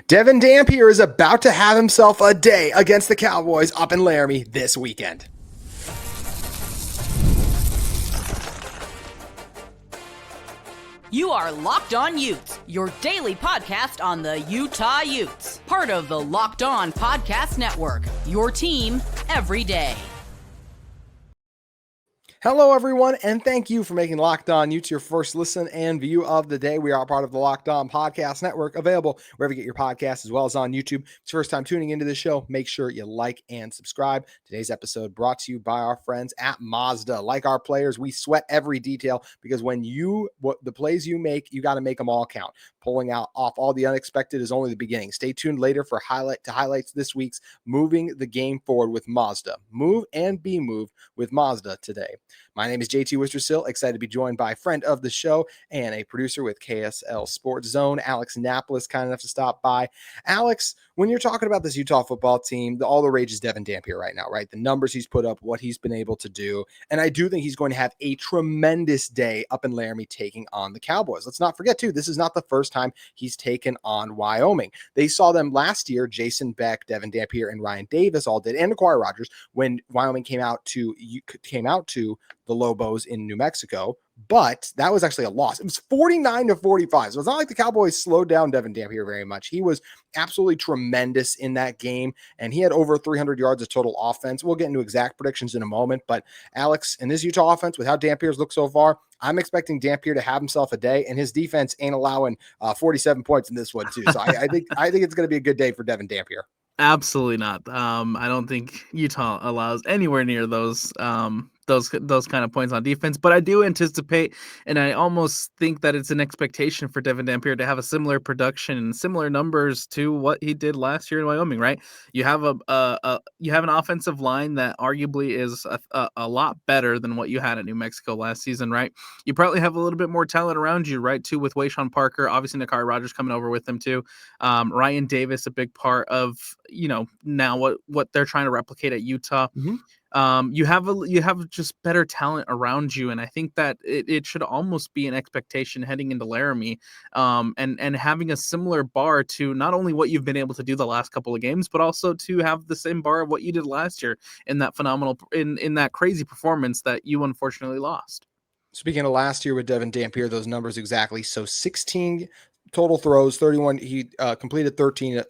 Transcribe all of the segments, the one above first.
Devon Dampier is about to have himself a day against the Cowboys up in Laramie this weekend. You are Locked On Utes, your daily podcast on the Utah Utes. Part of the Locked On Podcast Network, your team every day. Hello, everyone, and thank you for making Locked On Utes your first listen and view of the day. We are part of the Locked On Podcast Network, available wherever you get your podcasts, as well as on YouTube. If it's your first time tuning into the show, make sure you like and subscribe. Today's episode brought to you by our friends at Mazda. Like our players, we sweat every detail because when the plays you make, you got to make them all count. Pulling off all the unexpected is only the beginning. Stay tuned later for highlights this week's Moving the Game Forward with Mazda. Move and be moved with Mazda today. My name is JT Wistrcill, excited to be joined by a friend of the show and a producer with KSL Sports Zone, Alex Napolis, kind enough to stop by. Alex, when you're talking about this Utah football team, all the rage is Devon Dampier right now, right? The numbers he's put up, what he's been able to do. And I do think he's going to have a tremendous day up in Laramie taking on the Cowboys. Let's not forget, too, this is not the first time he's taken on Wyoming. They saw them last year, Jason Beck, Devon Dampier, and Ryan Davis all did, and Aquari Rogers, when Wyoming came out to the Lobos in New Mexico, but that was actually a loss. It was 49-45. So it's not like the Cowboys slowed down Devon Dampier very much. He was absolutely tremendous in that game, and he had over 300 yards of total offense. We'll get into exact predictions in a moment, but Alex, in this Utah offense, with how Dampier's looked so far, I'm expecting Dampier to have himself a day, and his defense ain't allowing 47 points in this one too. So I think it's going to be a good day for Devon Dampier. Absolutely not. I don't think Utah allows anywhere near those kind of points on defense, but I do anticipate, and I almost think that it's an expectation for Devon Dampier to have a similar production and similar numbers to what he did last year in Wyoming. Right? You have an offensive line that arguably is a lot better than what you had at New Mexico last season. Right? You probably have a little bit more talent around you, right? Too, with Waysahwn Parker, obviously Aquari Rogers coming over with them too. Ryan Davis, a big part of now what they're trying to replicate at Utah. Mm-hmm. You have just better talent around you, and I think that it should almost be an expectation heading into Laramie, and having a similar bar to not only what you've been able to do the last couple of games, but also to have the same bar of what you did last year in that phenomenal in that crazy performance that you unfortunately lost. Speaking of last year with Devon Dampier, those numbers exactly. So 16 total throws, 31. He completed 13.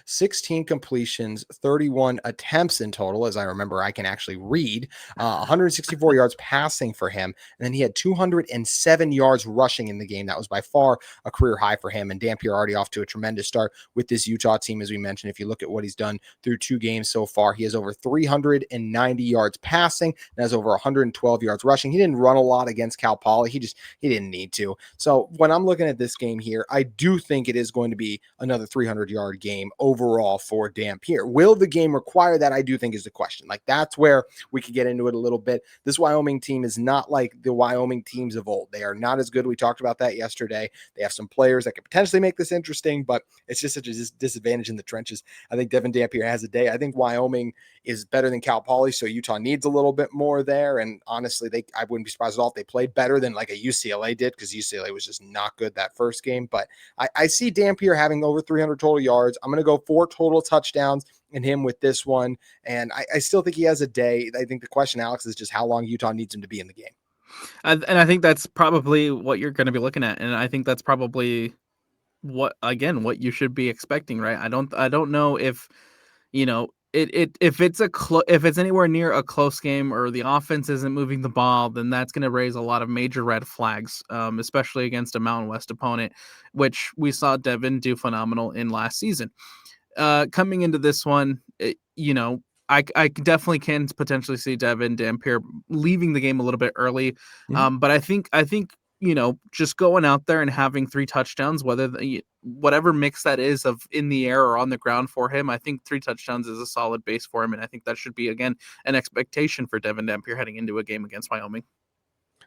16 completions, 31 attempts in total. As I remember, I can actually read. 164 yards passing for him. And then he had 207 yards rushing in the game. That was by far a career high for him. And Dampier already off to a tremendous start with this Utah team, as we mentioned. If you look at what he's done through 2 games so far, he has over 390 yards passing and has over 112 yards rushing. He didn't run a lot against Cal Poly. He didn't need to. So when I'm looking at this game here, I do think it is going to be another 300-yard game overall for Dampier. Will the game require that? I do think is the question. Like, that's where we could get into it a little bit. This Wyoming team is not like the Wyoming teams of old. They are not as good. We talked about that yesterday. They have some players that could potentially make this interesting, but it's just such a disadvantage in the trenches. I think Devon Dampier has a day. I think Wyoming is better than Cal Poly, so Utah needs a little bit more there. And honestly, I wouldn't be surprised at all if they played better than like a UCLA did, because UCLA was just not good that first game. But I see Dampier having over 300 total yards. I'm going to go 4 total touchdowns in him with this one. And I still think he has a day. I think the question, Alex, is just how long Utah needs him to be in the game. And I think that's probably what you're going to be looking at. And I think that's probably what you should be expecting, right? I don't know if, if it's anywhere near a close game or the offense isn't moving the ball, then that's going to raise a lot of major red flags, especially against a Mountain West opponent, which we saw Devon do phenomenal in last season. Coming into this one, I definitely can potentially see Devon Dampier leaving the game a little bit early. Mm-hmm. But I think just going out there and having 3 touchdowns, whatever mix that is of in the air or on the ground for him, I think 3 touchdowns is a solid base for him. And I think that should be, again, an expectation for Devon Dampier heading into a game against Wyoming.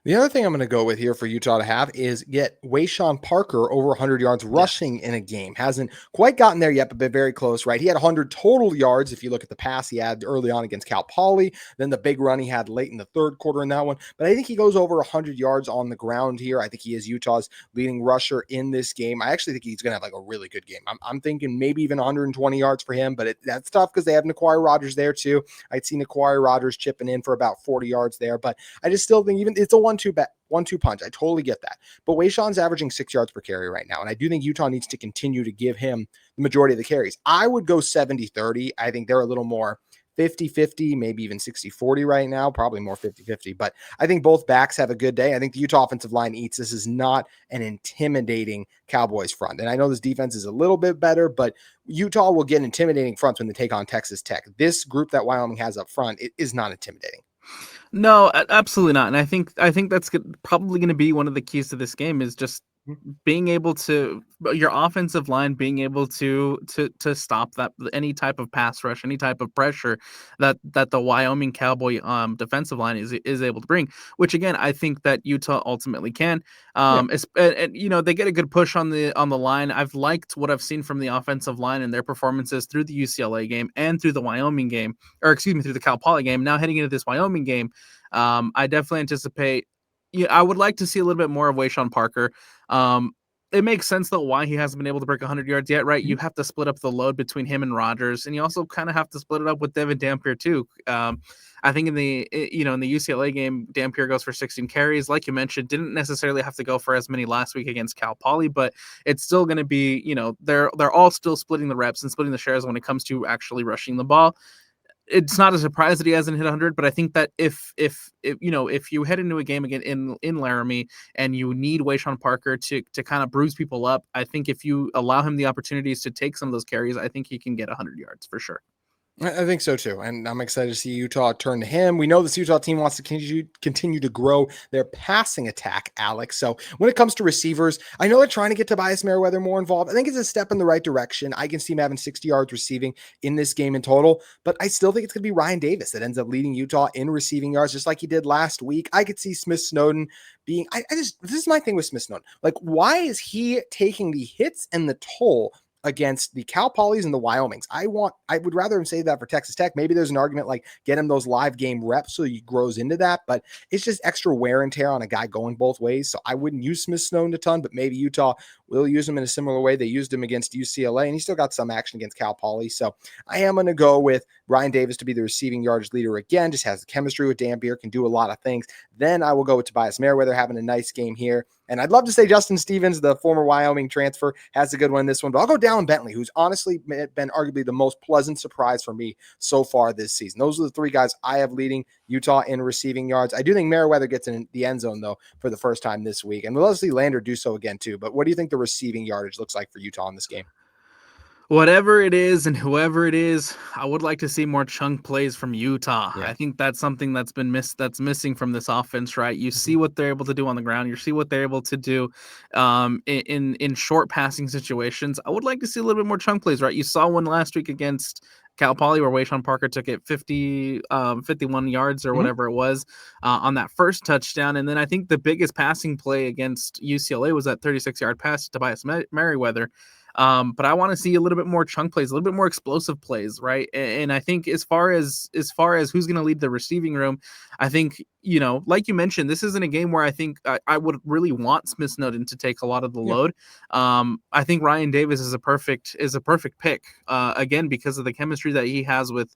The other thing I'm going to go with here for Utah to have is get Waysahwn Parker over 100 yards rushing in a game. Hasn't quite gotten there yet, but been very close, right? He had 100 total yards. If you look at the pass he had early on against Cal Poly, then the big run he had late in the third quarter in that one. But I think he goes over 100 yards on the ground here. I think he is Utah's leading rusher in this game. I actually think he's going to have like a really good game. I'm thinking maybe even 120 yards for him, but that's tough because they have Naquari Rodgers there too. I'd see Naquari Rodgers chipping in for about 40 yards there, but I just still think even it's a 1-2 punch. I totally get that. But Wayshawn's averaging 6 yards per carry right now. And I do think Utah needs to continue to give him the majority of the carries. I would go 70-30. I think they're a little more 50-50, maybe even 60-40 right now, probably more 50-50. But I think both backs have a good day. I think the Utah offensive line eats. This is not an intimidating Cowboys front. And I know this defense is a little bit better, but Utah will get intimidating fronts when they take on Texas Tech. This group that Wyoming has up front, it is not intimidating. No, absolutely not. And I think that's probably going to be one of the keys to this game is just being able to your offensive line being able to stop that any type of pass rush, any type of pressure that the Wyoming Cowboy defensive line is able to bring, which again I think that Utah ultimately can. And they get a good push on the line. I've liked what I've seen from the offensive line and their performances through the UCLA game and through the Wyoming game, or excuse me, through the Cal Poly game. Now heading into this Wyoming game, I definitely anticipate. I would like to see a little bit more of Wayshawn Parker. It makes sense though why he hasn't been able to break 100 yards yet, right? You have to split up the load between him and Rodgers, and you also kind of have to split it up with Devon Dampier too. I think in the UCLA game, Dampier goes for 16 carries, like you mentioned. Didn't necessarily have to go for as many last week against Cal Poly, but it's still going to be, they're all still splitting the reps and splitting the shares when it comes to actually rushing the ball. It's not a surprise that he hasn't hit 100, but I think that if you head into a game again in Laramie and you need Wayshawn Parker to kind of bruise people up, I think if you allow him the opportunities to take some of those carries, I think he can get 100 yards for sure. I think so too, and I'm excited to see Utah turn to him. We know this Utah team wants to continue to grow their passing attack, Alex. So when it comes to receivers, I know they're trying to get Tobias Merriweather more involved. I think it's a step in the right direction. I can see him having 60 yards receiving in this game in total, but I still think it's going to be Ryan Davis that ends up leading Utah in receiving yards, just like he did last week. I could see Smith Snowden being, this is my thing with Smith Snowden. Like, why is he taking the hits and the toll against the Cal Polys and the Wyomings? I would rather him say that for Texas Tech. Maybe there's an argument like get him those live game reps so he grows into that, but it's just extra wear and tear on a guy going both ways. So I wouldn't use Smith Snowden a ton, but maybe Utah will use him in a similar way they used him against UCLA, and he still got some action against Cal Poly. So I am going to go with Ryan Davis to be the receiving yardage leader again. Just has the chemistry with Dampier, can do a lot of things. Then I will go with Tobias Merriweather having a nice game here. And I'd love to say Justin Stevens, the former Wyoming transfer, has a good one in this one, but I'll go Dallin Bentley, who's honestly been arguably the most pleasant surprise for me so far this season. Those are the three guys I have leading Utah in receiving yards. I do think Merriweather gets in the end zone, though, for the first time this week. And we'll also see Lander do so again, too. But what do you think the receiving yardage looks like for Utah in this game? Whatever it is and whoever it is, I would like to see more chunk plays from Utah. Yeah. I think that's something that's missing from this offense, right? You see what they're able to do on the ground. You see what they're able to do in short passing situations. I would like to see a little bit more chunk plays, right? You saw one last week against Cal Poly where Wayshawn Parker took it 51 yards or whatever it was on that first touchdown. And then I think the biggest passing play against UCLA was that 36-yard pass to Tobias Merriweather. But I want to see a little bit more chunk plays, a little bit more explosive plays, right? And I think as far as who's going to lead the receiving room, I think, like you mentioned, this isn't a game where I think I would really want Smith Snowden to take a lot of the load. I think Ryan Davis is a perfect pick, again, because of the chemistry that he has with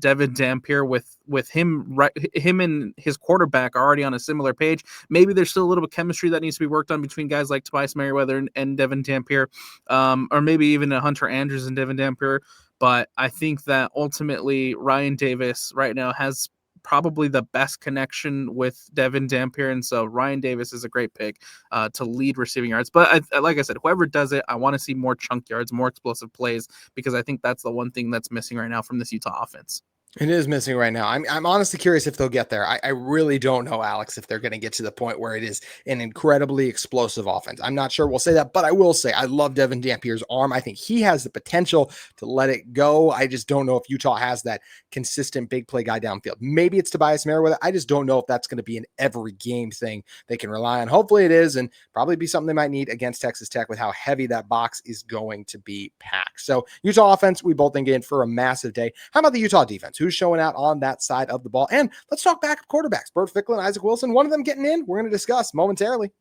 Devon Dampier, with him and his quarterback are already on a similar page. Maybe there's still a little bit of chemistry that needs to be worked on between guys like Tobias Merriweather and Devon Dampier, or maybe even Hunter Andrews and Devon Dampier. But I think that ultimately Ryan Davis right now has probably the best connection with Devon Dampier, and so Ryan Davis is a great pick to lead receiving yards. But like I said, whoever does it, I want to see more chunk yards, more explosive plays, because I think that's the one thing that's missing right now from this Utah offense. It is missing right now. I'm honestly curious if they'll get there. I really don't know, Alex, if they're going to get to the point where it is an incredibly explosive offense. I'm not sure we'll say that, but I will say I love Devon Dampier's arm. I think he has the potential to let it go. I just don't know if Utah has that consistent big play guy downfield. Maybe it's TOBIAS MERRIWEATHER. I just don't know if that's going to be an every game thing they can rely on. Hopefully it is, and probably be something they might need against Texas Tech with how heavy that box is going to be packed. So Utah offense, we both think in for a massive day. How about the Utah defense? Who's showing out on that side of the ball? And let's talk backup quarterbacks. Bert Fickle and Isaac Wilson, one of them getting in. We're going to discuss momentarily.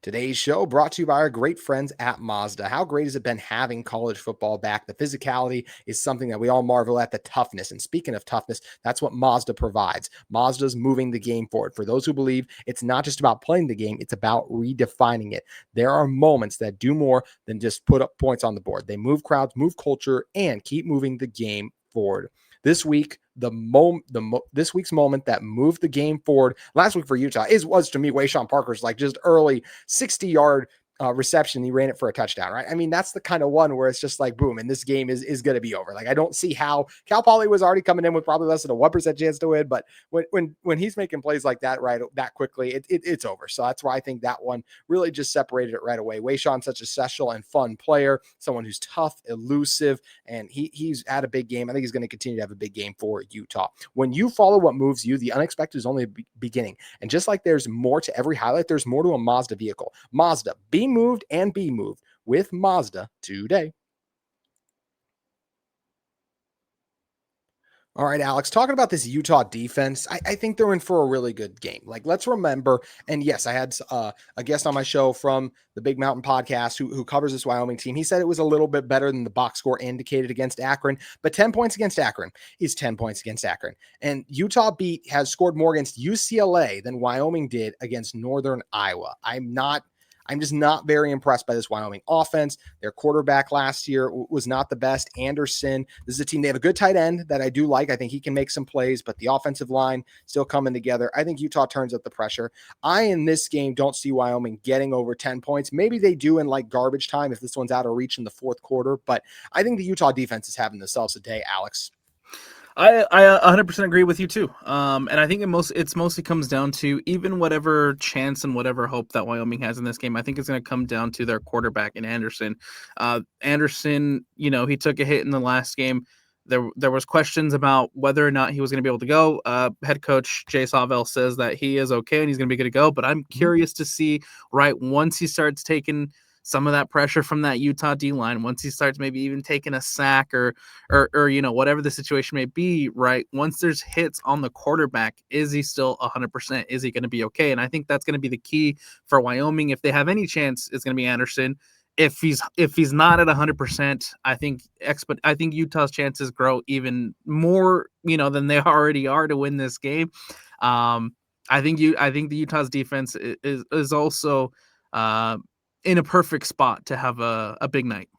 Today's show brought to you by our great friends at Mazda. How great has it been having college football back? The physicality is something that we all marvel at, the toughness. And speaking of toughness, that's what Mazda provides. Mazda's moving the game forward. For those who believe it's not just about playing the game, it's about redefining it. There are moments that do more than just put up points on the board. They move crowds, move culture, and keep moving the game forward. This week, this week's moment that moved the game forward last week for Utah was to me Waysahwn Parker's like just early 60-yard reception. He ran it for a touchdown, right? I mean, that's the kind of one where it's just like boom, and this game is going to be over. Like I don't see how Cal Poly was already coming in with probably less than a 1% chance to win, but when he's making plays like that right that quickly, it's over. So that's why I think that one really just separated it right away. Wayshawn's such a special and fun player, someone who's tough, elusive, and he's at a big game. I think he's going to continue to have a big game for Utah. When you follow what moves you, the unexpected is only a beginning. And just like there's more to every highlight, there's more to a Mazda vehicle. Mazda, be moved and be moved with Mazda today. All right, Alex, talking about this Utah defense, I think they're in for a really good game. Like, let's remember, and yes, I had a guest on my show from the Big Mountain podcast who covers this Wyoming team. He said it was a little bit better than the box score indicated against Akron, but 10 points against Akron is 10 points against Akron. And Utah has scored more against UCLA than Wyoming did against Northern Iowa. I'm just not very impressed by this Wyoming offense. Their quarterback last year was not the best. Anderson, this is a team, they have a good tight end that I do like. I think he can make some plays, but the offensive line still coming together. I think Utah turns up the pressure. In this game, don't see Wyoming getting over 10 points. Maybe they do in like garbage time if this one's out of reach in the fourth quarter, but I think the Utah defense is having themselves a day, Alex. I 100% agree with you too. And I think it's mostly comes down to even whatever chance and whatever hope that Wyoming has in this game. I think it's going to come down to their quarterback in Anderson. Anderson, he took a hit in the last game. There was questions about whether or not he was going to be able to go. Head coach Jay Sawvell says that he is okay and he's going to be good to go. But I'm curious to see, right, once he starts taking some of that pressure from that Utah D line, once he starts maybe even taking a sack or whatever the situation may be, right? Once there's hits on the quarterback, is he still 100%? Is he going to be okay? And I think that's going to be the key for Wyoming. If they have any chance, it's going to be Anderson. If he's not at 100%, I think Utah's chances grow even more, than they already are to win this game. I think the Utah's defense is also in a perfect spot to have a big night.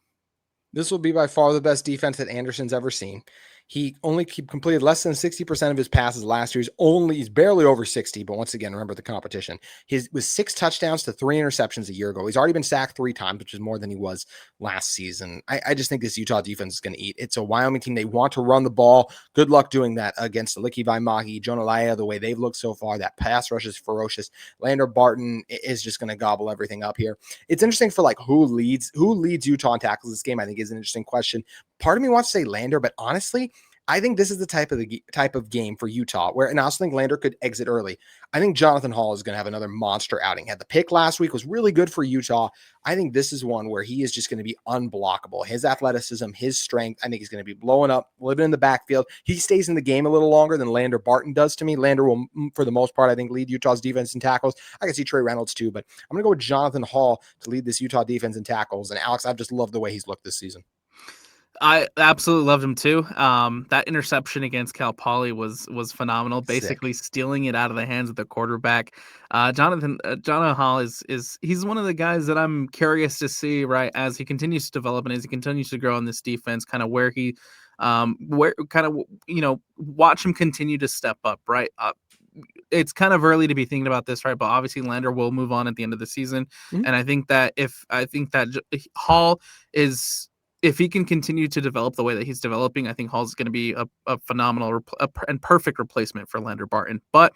This will be by far the best defense that Anderson's ever seen. He only completed less than 60% of his passes last year. He's barely over 60, but once again, remember the competition. His was 6 touchdowns to 3 interceptions a year ago. He's already been sacked 3 times, which is more than he was last season. I just think this Utah defense is going to eat. It's a Wyoming team. They want to run the ball. Good luck doing that against the Licky Vaimaki, Jonah Laia, the way they've looked so far. That pass rush is ferocious. Lander Barton is just going to gobble everything up here. It's interesting for like who leads Utah in tackles this game, I think is an interesting question. Part of me wants to say Lander, but honestly, I think this is the type of game for Utah and I also think Lander could exit early. I think Jonathan Hall is going to have another monster outing. Had the pick last week, was really good for Utah. I think this is one where he is just going to be unblockable. His athleticism, his strength, I think he's going to be blowing up, living in the backfield. He stays in the game a little longer than Lander Barton does to me. Lander will, for the most part, I think, lead Utah's defense in tackles. I can see Trey Reynolds too, but I'm going to go with Jonathan Hall to lead this Utah defense in tackles. And Alex, I've just loved the way he's looked this season. I absolutely loved him too. That interception against Cal Poly was phenomenal. Basically stealing it out of the hands of the quarterback. Jonathan Hall is he's one of the guys that I'm curious to see, right, as he continues to develop and as he continues to grow in this defense, kind of where he watch him continue to step up, right? It's kind of early to be thinking about this, right? But obviously Lander will move on at the end of the season. Mm-hmm. And I think that Hall is if he can continue to develop the way that he's developing, I think Hall's going to be a phenomenal and perfect replacement for Lander Barton. But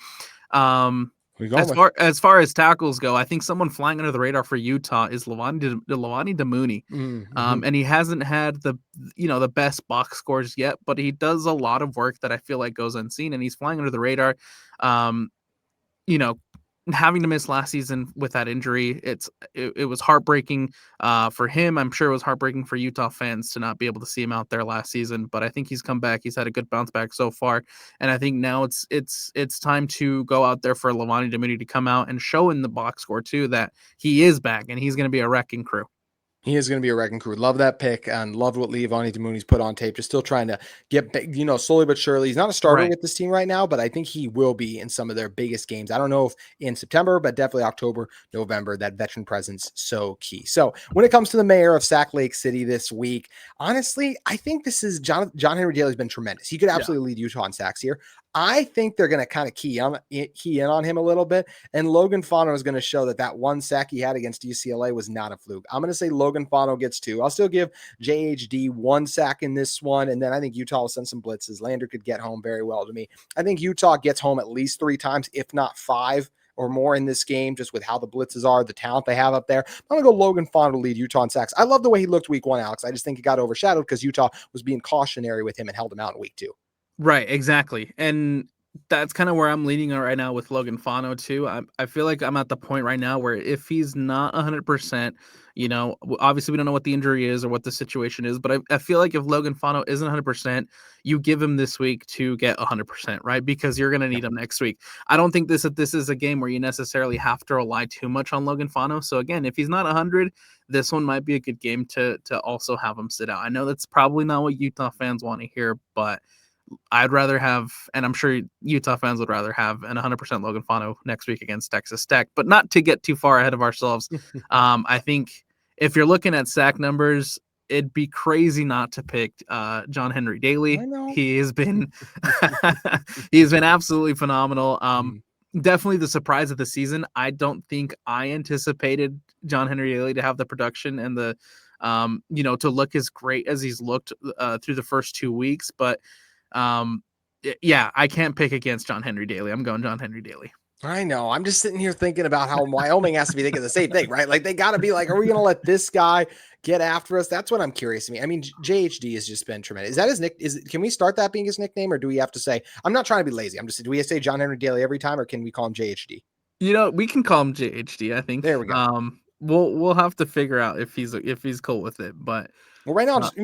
as far as tackles go, I think someone flying under the radar for Utah is Lawani Damuni. Mm-hmm. And he hasn't had the best box scores yet, but he does a lot of work that I feel like goes unseen, and he's flying under the radar. Having to miss last season with that injury, it was heartbreaking for him. I'm sure it was heartbreaking for Utah fans to not be able to see him out there last season, but I think he's come back. He's had a good bounce back so far, and I think now it's time to go out there for Lawani Damuni to come out and show in the box score too that he is back and he's going to be a wrecking crew. He is going to be a wrecking crew. Love that pick and loved what Lawani Damuni's put on tape. Just still trying to get, slowly but surely. He's not a starter with this team right now, but I think he will be in some of their biggest games. I don't know if in September, but definitely October, November, that veteran presence so key. So when it comes to the mayor of Sac Lake City this week, honestly, I think this is John Henry Daly's been tremendous. He could absolutely lead Utah in sacks here. I think they're going to kind of key in on him a little bit. And Logan Fano is going to show that one sack he had against UCLA was not a fluke. I'm going to say Logan Fano gets 2. I'll still give JHD 1 sack in this one. And then I think Utah will send some blitzes. Lander could get home very well to me. I think Utah gets home at least 3 times, if not 5 or more in this game, just with how the blitzes are, the talent they have up there. I'm going to go Logan Fano to lead Utah in sacks. I love the way he looked week 1, Alex. I just think he got overshadowed because Utah was being cautionary with him and held him out in week 2. Right, exactly. And that's kind of where I'm leaning right now with Logan Fano too. I feel like I'm at the point right now where if he's not 100%, obviously we don't know what the injury is or what the situation is, but I feel like if Logan Fano isn't 100%, you give him this week to get 100%, right? Because you're going to need him next week. I don't think this is a game where you necessarily have to rely too much on Logan Fano. So again, if he's not 100, this one might be a good game to also have him sit out. I know that's probably not what Utah fans want to hear, but I'd rather have, and I'm sure Utah fans would rather have, an 100% Logan Fano next week against Texas Tech, but not to get too far ahead of ourselves. I think if you're looking at sack numbers, it'd be crazy not to pick John Henry Daly. He has been he's been absolutely phenomenal. Definitely the surprise of the season. I don't think I anticipated John Henry Daly to have the production and the to look as great as he's looked through the first 2 weeks, but I can't pick against John Henry Daly. I'm going John Henry Daly. I know. I'm just sitting here thinking about how Wyoming has to be thinking the same thing, right? Like they got to be like, are we going to let this guy get after us? That's what I'm curious to me. I mean, JHD has just been tremendous. Is that his nick? Can we start that being his nickname, or do we have to say? I'm not trying to be lazy. Do we say John Henry Daly every time, or can we call him JHD? We can call him JHD. I think. There we go. We'll have to figure out if he's cool with it, but. Well, right now, just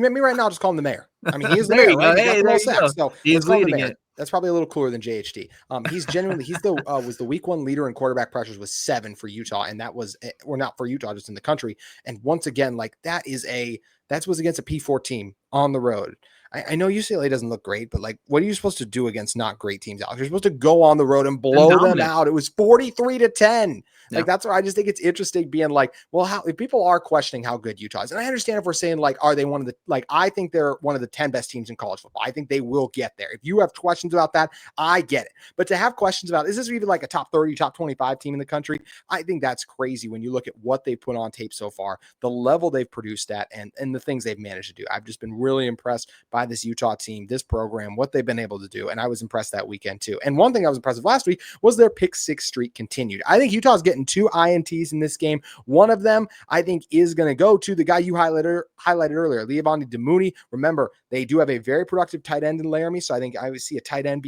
call him the mayor. I mean, he is the mayor, right? Hey, there you go. So he's leading it. That's probably a little cooler than JHD. He's was the week 1 leader in quarterback pressures with 7 for Utah, and that was not for Utah, just in the country. And once again, like that was against a P4 team on the road. I know UCLA doesn't look great, but like, what are you supposed to do against not great teams, Alex? You're supposed to go on the road and blow them out. It was 43-10. Like, that's where I just think it's interesting being like, well, if people are questioning how good Utah is, and I understand if we're saying like, are they one of the, like, I think they're one of the 10 best teams in college football. I think they will get there. If you have questions about that, I get it. But to have questions about, is this even like a top 30, top 25 team in the country? I think that's crazy when you look at what they put on tape so far, the level they've produced at, and the things they've managed to do. I've just been really impressed by this Utah team, this program, what they've been able to do. And I was impressed that weekend too. And one thing I was impressed with last week was their pick 6 streak continued. I think Utah's getting 2 INTs in this game. One of them, I think, is going to go to the guy you highlighted earlier, Lawani Damuni. Remember, they do have a very productive tight end in Laramie, so I think I would see a tight end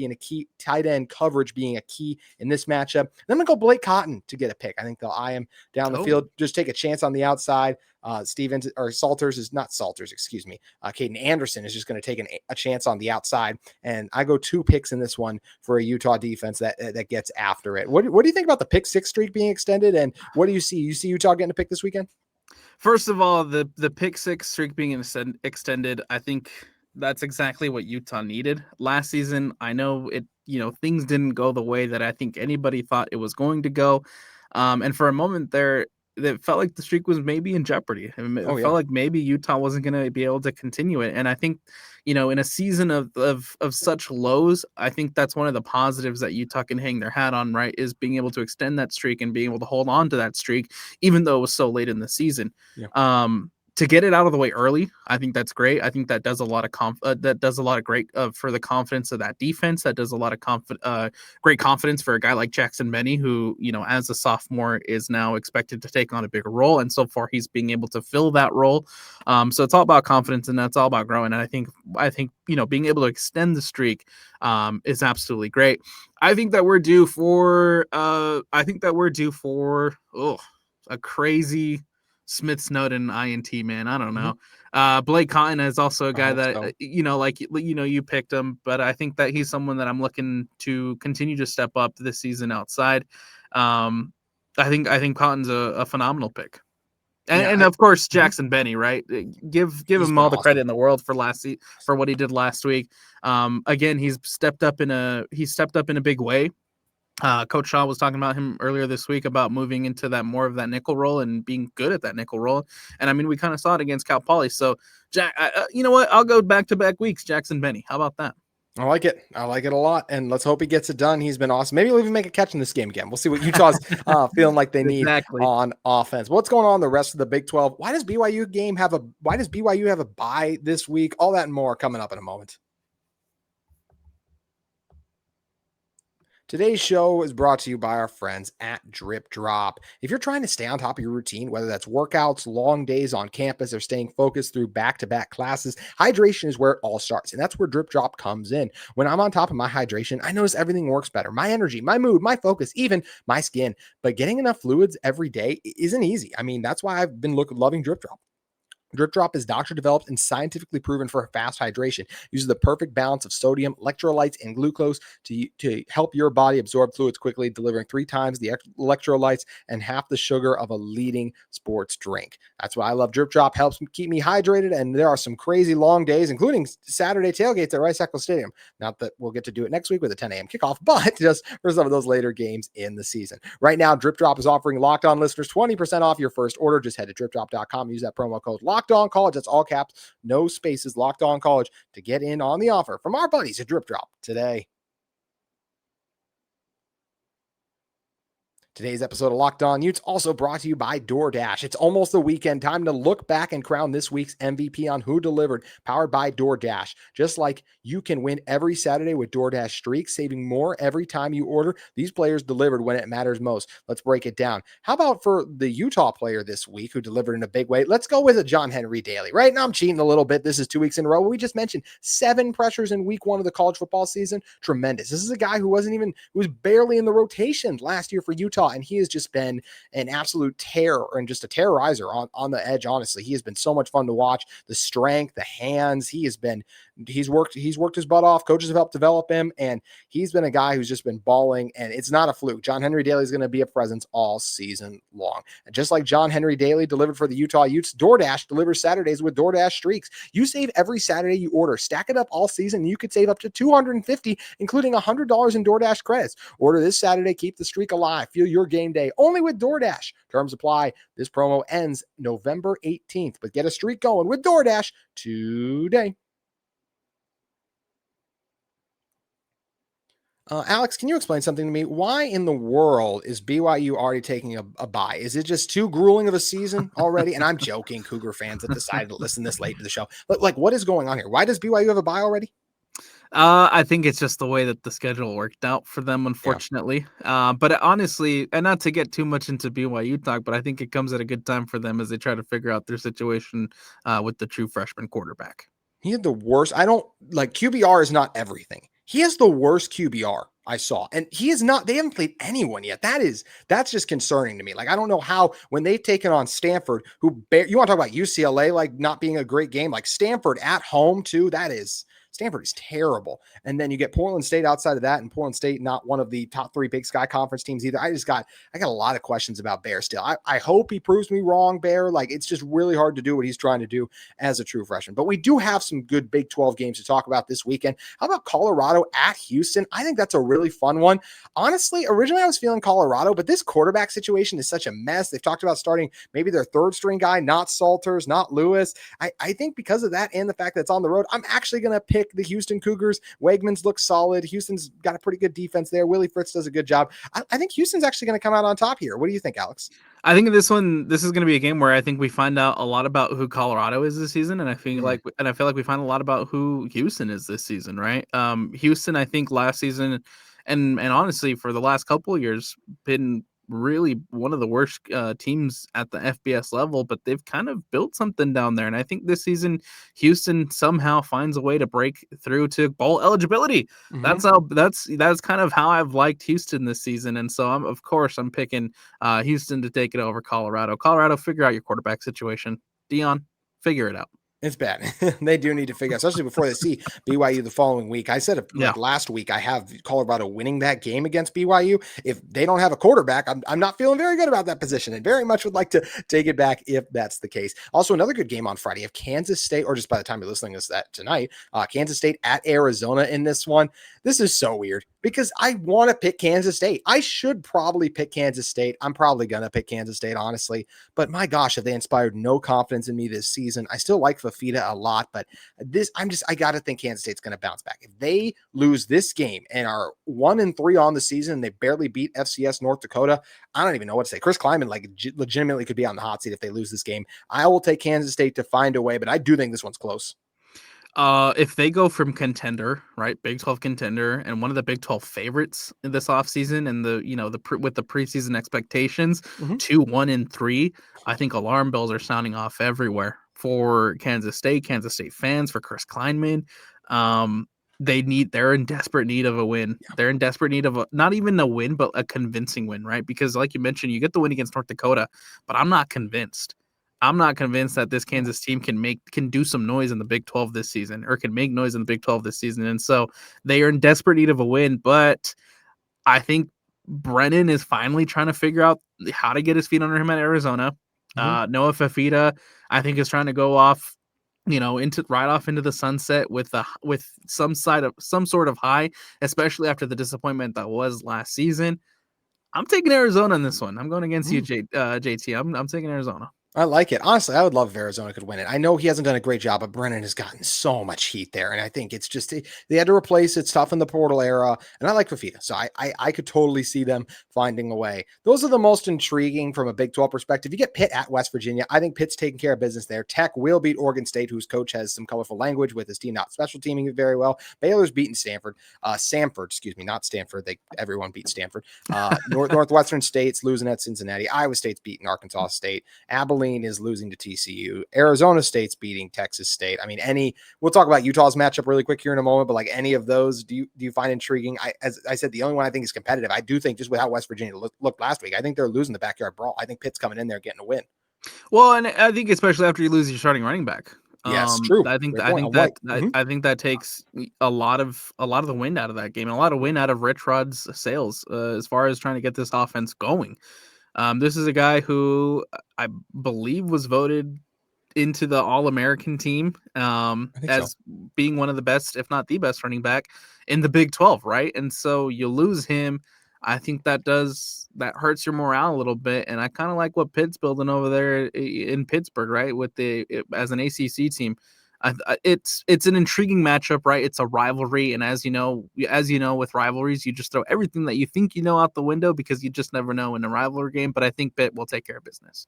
coverage being a key in this matchup. Then I'm going to go Blake Cotton to get a pick. I think they'll eye him down the field, just take a chance on the outside. Caden Anderson is just going to take a chance on the outside, and I go 2 picks in this one for a Utah defense that gets after it. What do you think about the pick 6 streak being extended, and what do you see? You see Utah getting a pick this weekend? First of all, the pick 6 streak being extended, I think that's exactly what Utah needed last season. I know things didn't go the way that I think anybody thought it was going to go, and for a moment there, it felt like the streak was maybe in jeopardy. I mean, it felt like maybe Utah wasn't going to be able to continue it. And I think, in a season of such lows, I think that's one of the positives that Utah can hang their hat on, right, is being able to extend that streak and being able to hold on to that streak, even though it was so late in the season. Yeah. to get it out of the way early, I think that's great. I think that does a lot of great for the confidence of that defense. That does a lot of great confidence for a guy like Jackson Benny, who, as a sophomore is now expected to take on a bigger role. And so far he's being able to fill that role. So it's all about confidence, and that's all about growing. And I think, being able to extend the streak is absolutely great. I think that we're due for a crazy Smith Snowden INT, man. I don't know. Blake Cotton is also a guy that, you picked him, but I think that he's someone that I'm looking to continue to step up this season outside. I think Cotton's a phenomenal pick. And of course, Jackson Benny, right? Give him all the credit in the world for for what he did last week. Again, he's stepped up in a big way. Coach Shaw was talking about him earlier this week about moving into that more of that nickel role and being good at that nickel role. And I mean, we kind of saw it against Cal Poly. So, Jack, you know what? I'll go back-to-back weeks. Jackson Benny. How about that? I like it. I like it a lot. And let's hope he gets it done. He's been awesome. Maybe he'll even make a catch in this game again. We'll see what Utah's feeling like they need on offense. What's going on the rest of the Big 12? Why does BYU have a bye this week? All that and more coming up in a moment. Today's show is brought to you by our friends at Drip Drop. If you're trying to stay on top of your routine, whether that's workouts, long days on campus, or staying focused through back-to-back classes, hydration is where it all starts, and that's where Drip Drop comes in. When I'm on top of my hydration, I notice everything works better. My energy, my mood, my focus, even my skin. But getting enough fluids every day isn't easy. I mean, that's why I've been loving Drip Drop. Drip Drop is doctor developed and scientifically proven for fast hydration. Uses the perfect balance of sodium, electrolytes, and glucose to help your body absorb fluids quickly, delivering 3 times the electrolytes and half the sugar of a leading sports drink. That's why I love Drip Drop. Helps keep me hydrated, and there are some crazy long days, including Saturday tailgates at Wystrcill Stadium. Not that we'll get to do it next week with a 10 a.m. kickoff, but just for some of those later games in the season. Right now, Drip Drop is offering Locked On listeners 20% off your first order. Just head to dripdrop.com, use that promo code Locked On College. That's all caps, no spaces, Locked On College to get in on the offer from our buddies at Drip Drop today. Today's episode of Locked On Utes also brought to you by DoorDash. It's almost the weekend. Time to look back and crown this week's MVP on Who Delivered, powered by DoorDash. Just like you can win every Saturday with DoorDash Streaks, saving more every time you order, these players delivered when it matters most. Let's break it down. How about for the Utah player this week who delivered in a big way? Let's go with a John Henry Daly. Right now I'm cheating a little bit. This is 2 weeks in a row. We just mentioned 7 pressures in week 1 of the college football season. Tremendous. This is a guy who was barely in the rotation last year for Utah, and he has just been an absolute terror and just a terrorizer on the edge. Honestly, he has been so much fun to watch. The strength, the hands, he's worked his butt off. Coaches have helped develop him, and he's been a guy who's just been balling, and it's not a fluke. John Henry Daly is going to be a presence all season long. And just like John Henry Daly delivered for the Utah Utes, DoorDash delivers Saturdays with DoorDash Streaks. You save every Saturday you order. Stack it up all season, and you could save up to $250, including $100 in DoorDash credits. Order this Saturday, keep the streak alive. Feel your game day only with DoorDash. Terms apply. This promo ends November 18th, but get a streak going with DoorDash today. Alex, can you explain something to me? Why in the world is BYU already taking a bye? Is it just too grueling of a season already? And I'm joking, Cougar fans that decided to listen this late to the show. But what is going on here? Why does BYU have a bye already? I think it's just the way that the schedule worked out for them, unfortunately. Yeah. But honestly, and not to get too much into BYU talk, but I think it comes at a good time for them as they try to figure out their situation with the true freshman quarterback. He had the worst. QBR is not everything. He has the worst QBR I saw, and they haven't played anyone yet. That's just concerning to me. I don't know how, when they've taken on Stanford, you want to talk about UCLA, not being a great game, Stanford at home too. Stanford is terrible. And then you get Portland State outside of that, and Portland State, not one of the top 3 Big Sky Conference teams either. I got a lot of questions about Bear still. I hope he proves me wrong, Bear. It's just really hard to do what he's trying to do as a true freshman. But we do have some good Big 12 games to talk about this weekend. How about Colorado at Houston? I think that's a really fun one. Honestly, originally I was feeling Colorado, but this quarterback situation is such a mess. They've talked about starting maybe their 3rd string guy, not Salters, not Lewis. I think because of that and the fact that it's on the road, I'm actually going to pick like the Houston Cougars. Wegmans looks solid. Houston's got a pretty good defense there. Willie Fritz does a good job. I think Houston's actually going to come out on top here. What do you think, Alex? I think in this one, this is going to be a game where I think we find out a lot about who Colorado is this season, and I feel like we find a lot about who Houston is this season, right? Houston, I think last season, and honestly for the last couple of years, been really one of the worst teams at the FBS level, but they've kind of built something down there, and I think this season Houston somehow finds a way to break through to bowl eligibility. That's kind of how I've liked Houston this season, and so I'm picking Houston to take it over Colorado. Colorado, figure out your quarterback situation. Dion, figure it out. It's bad. They do need to figure out, especially before they see BYU the following week. I said last week, I have Colorado winning that game against BYU. If they don't have a quarterback, I'm not feeling very good about that position, and very much would like to take it back if that's the case. Also, another good game on Friday of Kansas State, or just by the time you're listening to that tonight, Kansas State at Arizona in this one. This is so weird because I want to pick Kansas State. I should probably pick Kansas State. I'm probably going to pick Kansas State, honestly. But my gosh, have they inspired no confidence in me this season. I still like Fafita a lot, but I got to think Kansas State's going to bounce back. If they lose this game and are 1-3 on the season, and they barely beat FCS North Dakota, I don't even know what to say. Chris Kleiman legitimately could be on the hot seat if they lose this game. I will take Kansas State to find a way, but I do think this one's close. If they go from contender, right, Big 12 contender, and one of the Big 12 favorites in this offseason, and with the preseason expectations to 1-3, I think alarm bells are sounding off everywhere for Kansas State fans, for Chris Kleinman. They're in desperate need of a win. Yeah. They're in desperate need of not even a win, but a convincing win, right? Because like you mentioned, you get the win against North Dakota, but I'm not convinced. I'm not convinced that this Kansas team can do some noise in the Big 12 this season, or can make noise in the Big 12 this season. And so they are in desperate need of a win, but I think Brennan is finally trying to figure out how to get his feet under him at Arizona. Noah Fafita, I think, is trying to go off, into the sunset with some sort of high, especially after the disappointment that was last season. I'm taking Arizona in this one. I'm going against you, JT. I'm taking Arizona. I like it. Honestly, I would love if Arizona could win it. I know he hasn't done a great job, but Brennan has gotten so much heat there. And I think it's just, they had to replace it. It's tough in the portal era. And I like Fafita. So I could totally see them finding a way. Those are the most intriguing from a Big 12 perspective. You get Pitt at West Virginia. I think Pitt's taking care of business there. Tech will beat Oregon State, whose coach has some colorful language with his team not special teaming very well. Baylor's beaten Samford, not Stanford. Everyone beat Stanford. Northwestern State's losing at Cincinnati. Iowa State's beating Arkansas State. Abilene is losing to TCU. Arizona State's beating Texas State. I mean, we'll talk about Utah's matchup really quick here in a moment, but like any of those, do you find intriguing? As I said, the only one I think is competitive. I do think just with how West Virginia looked last week, I think they're losing the backyard brawl. I think Pitt's coming in there getting a win. Well, and I think especially after you lose your starting running back. Yes, true. I think that takes a lot of the wind out of that game, and a lot of wind out of Rich Rod's sails as far as trying to get this offense going. This is a guy who I believe was voted into the All-American team as being one of the best, if not the best, running back in the Big 12, right? And so you lose him. I think that hurts your morale a little bit, and I kind of like what Pitt's building over there in Pittsburgh, right? As an ACC team. It's an intriguing matchup, right? It's a rivalry, and as you know, with rivalries, you just throw everything that you think you know out the window because you just never know in a rivalry game. But I think Pitt will take care of business.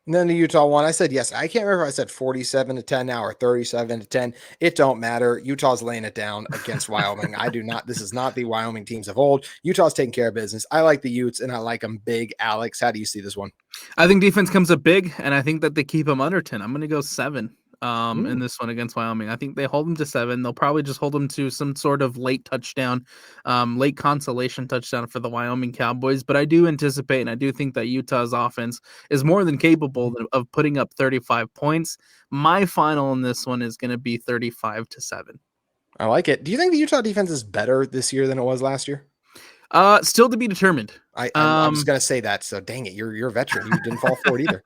And then the Utah one, I said yes. I can't remember if I said 47-10 now or 37-10. It don't matter. Utah's laying it down against Wyoming. I do not. This is not the Wyoming teams of old. Utah's taking care of business. I like the Utes, and I like them big. Alex, how do you see this one? I think defense comes up big, and I think that they keep them under 10. I'm going to go 7. In this one against Wyoming. I think they hold them to 7. They'll probably just hold them to some sort of late touchdown, late consolation touchdown for the Wyoming Cowboys. But I do anticipate, and I do think that Utah's offense is more than capable of putting up 35 points. My final in this one is going to be 35-7. I like it. Do you think the Utah defense is better this year than it was last year? Still to be determined. I'm just going to say that. So dang it. You're a veteran. You didn't fall for it either.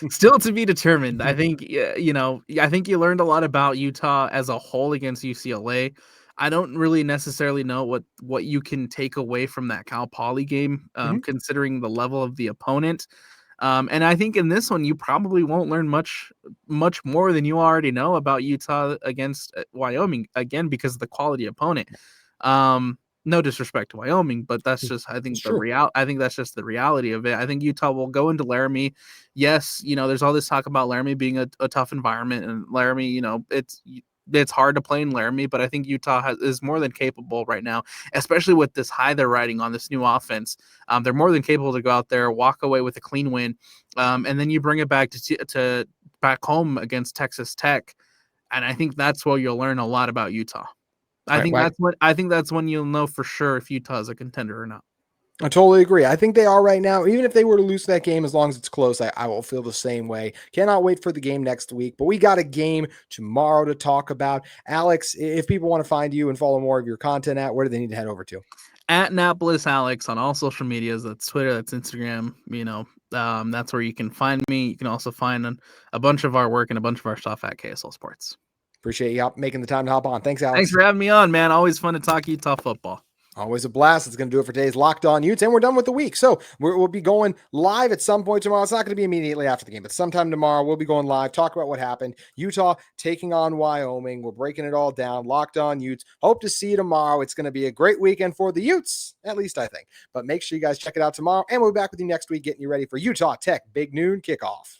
Still to be determined. I think, I think you learned a lot about Utah as a whole against UCLA. I don't really necessarily know what you can take away from that Cal Poly game, considering the level of the opponent. And I think in this one, you probably won't learn much much more than you already know about Utah against Wyoming, again, because of the quality opponent. No disrespect to Wyoming, but that's just, I think I think that's just the reality of it. I think Utah will go into Laramie. Yes, there's all this talk about Laramie being a tough environment, and Laramie, it's hard to play in Laramie, but I think Utah is more than capable right now, especially with this high they're riding on this new offense. They're more than capable to go out there, walk away with a clean win, and then you bring it back to back home against Texas Tech, and I think that's where you'll learn a lot about Utah. I think that's when you'll know for sure if Utah is a contender or not. I totally agree. I think they are right now. Even if they were to lose that game, as long as it's close, I will feel the same way. Cannot wait for the game next week. But we got a game tomorrow to talk about. Alex, if people want to find you and follow more of your content where do they need to head over to? At Napolis Alex on all social medias. That's Twitter, that's Instagram. That's where you can find me. You can also find a bunch of our work and a bunch of our stuff at KSL Sports. Appreciate you making the time to hop on. Thanks, Alex. Thanks for having me on, man. Always fun to talk Utah football. Always a blast. It's going to do it for today's Locked On Utes, and we're done with the week. So we'll be going live at some point tomorrow. It's not going to be immediately after the game, but sometime tomorrow we'll be going live, talk about what happened. Utah taking on Wyoming. We're breaking it all down. Locked On Utes. Hope to see you tomorrow. It's going to be a great weekend for the Utes, at least I think. But make sure you guys check it out tomorrow, and we'll be back with you next week getting you ready for Utah Tech Big Noon Kickoff.